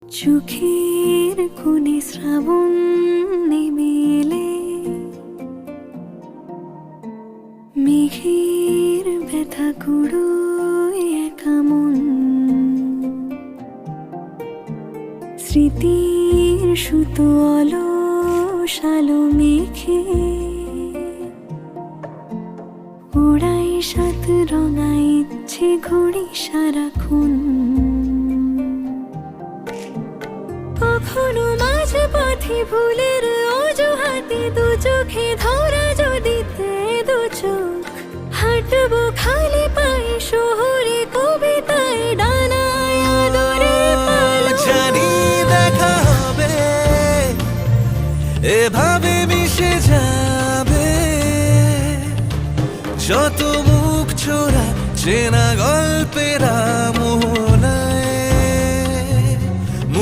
চোখের কোণে শ্রাবণ নেমে এলে মেঘের ব্যথা কুড়োয় একা মন, স্মৃতির সুতো অলস আলো মেঘে ওড়াই সাত রঙা ইচ্ছে ঘড়ি সারাক্ষণ। কখনো মাঝে পথে ভুলের অজুহাতে দু চোখে ধরা যদি দু চোখ, হাঁটবো খালি পায়ে শহরে কবিতায় ডানায় আদরে পালক। জানি দেখা হবে, এভাবে মিশে যাবে যত মুখ ছোড়া চেনা গল্পের মোহর।